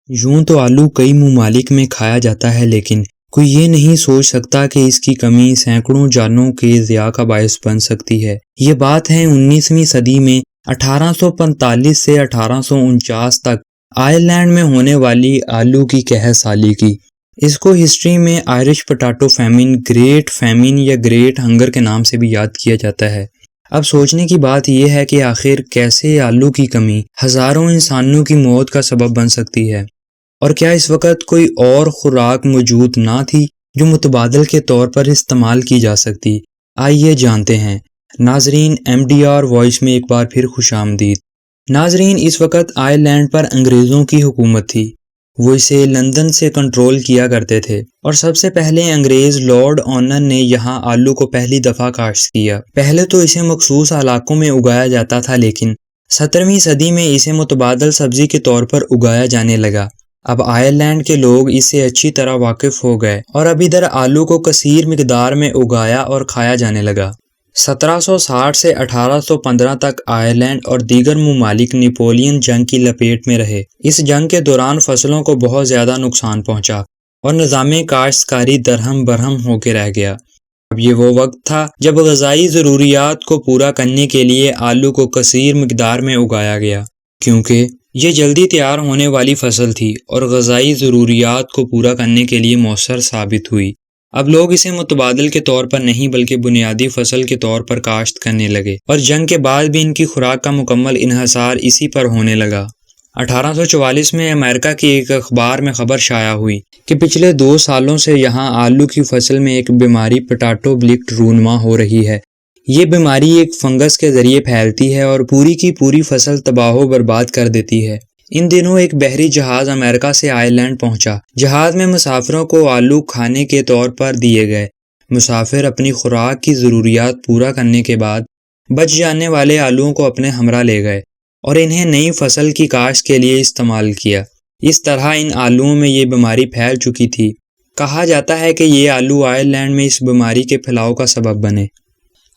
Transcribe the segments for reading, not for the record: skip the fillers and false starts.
یوں تو آلو کئی ممالک میں کھایا جاتا ہے، لیکن کوئی یہ نہیں سوچ سکتا کہ اس کی کمی سینکڑوں جانوں کے ضیاع کا باعث بن سکتی ہے۔ یہ بات ہے 19ویں صدی میں 1845 سے 1849 تک آئرلینڈ میں ہونے والی آلو کی قحط سالی کی۔ اس کو ہسٹری میں آئرش پوٹیٹو فیمن، گریٹ فیمن یا گریٹ ہنگر کے نام سے بھی یاد کیا جاتا ہے۔ اب سوچنے کی بات یہ ہے کہ آخر کیسے آلو کی کمی ہزاروں انسانوں کی موت کا سبب بن سکتی ہے، اور کیا اس وقت کوئی اور خوراک موجود نہ تھی جو متبادل کے طور پر استعمال کی جا سکتی؟ آئیے جانتے ہیں۔ ناظرین، MDR وائس میں ایک بار پھر خوش آمدید۔ ناظرین، اس وقت آئرلینڈ پر انگریزوں کی حکومت تھی۔ وہ اسے لندن سے کنٹرول کیا کرتے تھے، اور سب سے پہلے انگریز لارڈ آنر نے یہاں آلو کو پہلی دفعہ کاشت کیا۔ پہلے تو اسے مخصوص علاقوں میں اگایا جاتا تھا، لیکن 17ویں صدی میں اسے متبادل سبزی کے طور پر اگایا جانے لگا۔ اب آئرلینڈ کے لوگ اس سے اچھی طرح واقف ہو گئے، اور اب ادھر آلو کو کثیر مقدار میں اگایا اور کھایا جانے لگا۔ 1760 سے 1815 تک آئرلینڈ اور دیگر ممالک نیپولین جنگ کی لپیٹ میں رہے۔ اس جنگ کے دوران فصلوں کو بہت زیادہ نقصان پہنچا، اور نظام کاشتکاری درہم برہم ہو کے رہ گیا۔ اب یہ وہ وقت تھا جب غذائی ضروریات کو پورا کرنے کے لیے آلو کو کثیر مقدار میں اگایا گیا، کیونکہ یہ جلدی تیار ہونے والی فصل تھی اور غذائی ضروریات کو پورا کرنے کے لیے مؤثر ثابت ہوئی۔ اب لوگ اسے متبادل کے طور پر نہیں بلکہ بنیادی فصل کے طور پر کاشت کرنے لگے، اور جنگ کے بعد بھی ان کی خوراک کا مکمل انحصار اسی پر ہونے لگا۔ 1844 میں امریکہ کی ایک اخبار میں خبر شائع ہوئی کہ پچھلے 2 سالوں سے یہاں آلو کی فصل میں ایک بیماری پوٹیٹو بلٹ رونما ہو رہی ہے۔ یہ بیماری ایک فنگس کے ذریعے پھیلتی ہے اور پوری کی پوری فصل تباہ و برباد کر دیتی ہے۔ ان دنوں ایک بحری جہاز امریکہ سے آئرلینڈ پہنچا۔ جہاز میں مسافروں کو آلو کھانے کے طور پر دیے گئے۔ مسافر اپنی خوراک کی ضروریات پورا کرنے کے بعد بچ جانے والے آلوؤں کو اپنے ہمراہ لے گئے اور انہیں نئی فصل کی کاشت کے لیے استعمال کیا۔ اس طرح ان آلوؤں میں یہ بیماری پھیل چکی تھی۔ کہا جاتا ہے کہ یہ آلو آئرلینڈ میں اس بیماری کے پھیلاؤ کا سبب بنے۔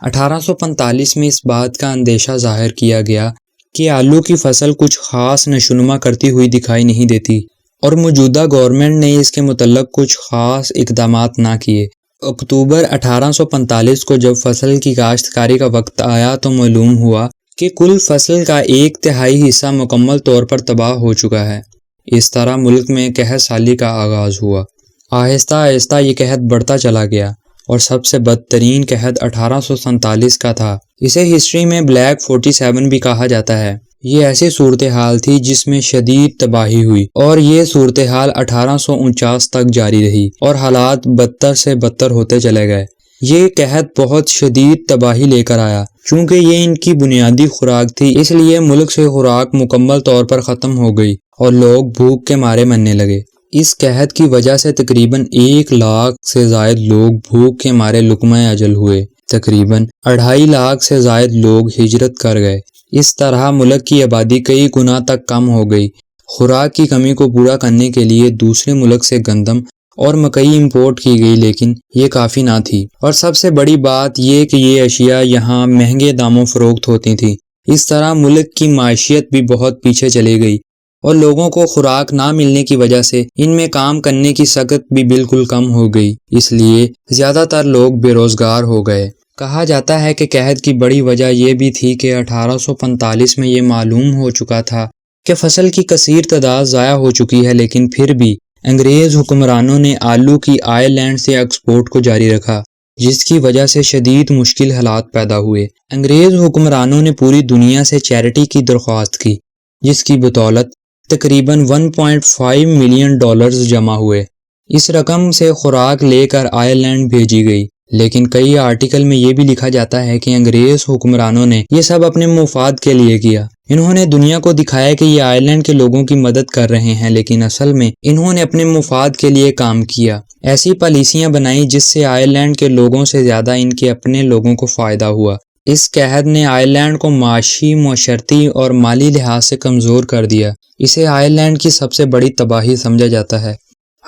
1845 میں اس بات کا اندیشہ ظاہر کیا گیا کہ آلو کی فصل کچھ خاص نشوونما کرتی ہوئی دکھائی نہیں دیتی، اور موجودہ گورنمنٹ نے اس کے متعلق کچھ خاص اقدامات نہ کیے۔ اکتوبر 1845 کو جب فصل کی کاشتکاری کا وقت آیا تو معلوم ہوا کہ کل فصل کا 1/3 حصہ مکمل طور پر تباہ ہو چکا ہے۔ اس طرح ملک میں قحط سالی کا آغاز ہوا۔ آہستہ آہستہ یہ قحط بڑھتا چلا گیا، اور سب سے بدترین قحط 1847 کا تھا۔ اسے ہسٹری میں بلیک 47 بھی کہا جاتا ہے۔ یہ ایسی صورتحال تھی جس میں شدید تباہی ہوئی، اور یہ صورتحال 1849 تک جاری رہی، اور حالات بدتر سے بدتر ہوتے چلے گئے۔ یہ قحط بہت شدید تباہی لے کر آیا۔ چونکہ یہ ان کی بنیادی خوراک تھی، اس لیے ملک سے خوراک مکمل طور پر ختم ہو گئی، اور لوگ بھوک کے مارے مرنے لگے۔ اس قحط کی وجہ سے تقریباً 1 لاکھ سے زائد لوگ بھوک کے مارے لقمہ اجل ہوئے۔ تقریباً 2.5 لاکھ سے زائد لوگ ہجرت کر گئے۔ اس طرح ملک کی آبادی کئی گنا تک کم ہو گئی۔ خوراک کی کمی کو پورا کرنے کے لیے دوسرے ملک سے گندم اور مکئی امپورٹ کی گئی، لیکن یہ کافی نہ تھی، اور سب سے بڑی بات یہ کہ یہ اشیاء یہاں مہنگے داموں فروخت ہوتی تھیں۔ اس طرح ملک کی معیشت بھی بہت پیچھے چلی گئی، اور لوگوں کو خوراک نہ ملنے کی وجہ سے ان میں کام کرنے کی سخت بھی بالکل کم ہو گئی۔ اس لیے زیادہ تر لوگ بے روزگار ہو گئے۔ کہا جاتا ہے کہ قحط کی بڑی وجہ یہ بھی تھی کہ 1845 میں یہ معلوم ہو چکا تھا کہ فصل کی کثیر تعداد ضائع ہو چکی ہے، لیکن پھر بھی انگریز حکمرانوں نے آلو کی آئرلینڈ سے ایکسپورٹ کو جاری رکھا، جس کی وجہ سے شدید مشکل حالات پیدا ہوئے۔ انگریز حکمرانوں نے پوری دنیا سے چیریٹی کی درخواست کی، جس کی بدولت تقریباً $1.5 ملین جمع ہوئے۔ اس رقم سے خوراک لے کر آئرلینڈ بھیجی گئی، لیکن کئی آرٹیکل میں یہ بھی لکھا جاتا ہے کہ انگریز حکمرانوں نے یہ سب اپنے مفاد کے لیے کیا۔ انہوں نے دنیا کو دکھایا کہ یہ آئرلینڈ کے لوگوں کی مدد کر رہے ہیں، لیکن اصل میں انہوں نے اپنے مفاد کے لیے کام کیا۔ ایسی پالیسیاں بنائیں جس سے آئرلینڈ کے لوگوں سے زیادہ ان کے اپنے لوگوں کو فائدہ ہوا۔ اس قحط نے آئرلینڈ کو معاشی، معاشرتی اور مالی لحاظ سے کمزور کر دیا۔ اسے آئرلینڈ کی سب سے بڑی تباہی سمجھا جاتا ہے۔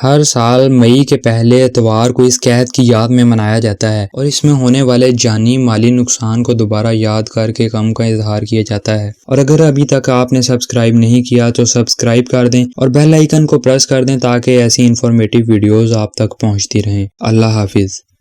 ہر سال مئی کے پہلے اتوار کو اس قحط کی یاد میں منایا جاتا ہے اور اس میں ہونے والے جانی مالی نقصان کو دوبارہ یاد کر کے غم کا اظہار کیا جاتا ہے۔ اور اگر ابھی تک آپ نے سبسکرائب نہیں کیا تو سبسکرائب کر دیں اور بیل آئیکن کو پریس کر دیں تاکہ ایسی انفارمیٹیو ویڈیوز آپ تک پہنچتی رہیں۔ اللہ حافظ۔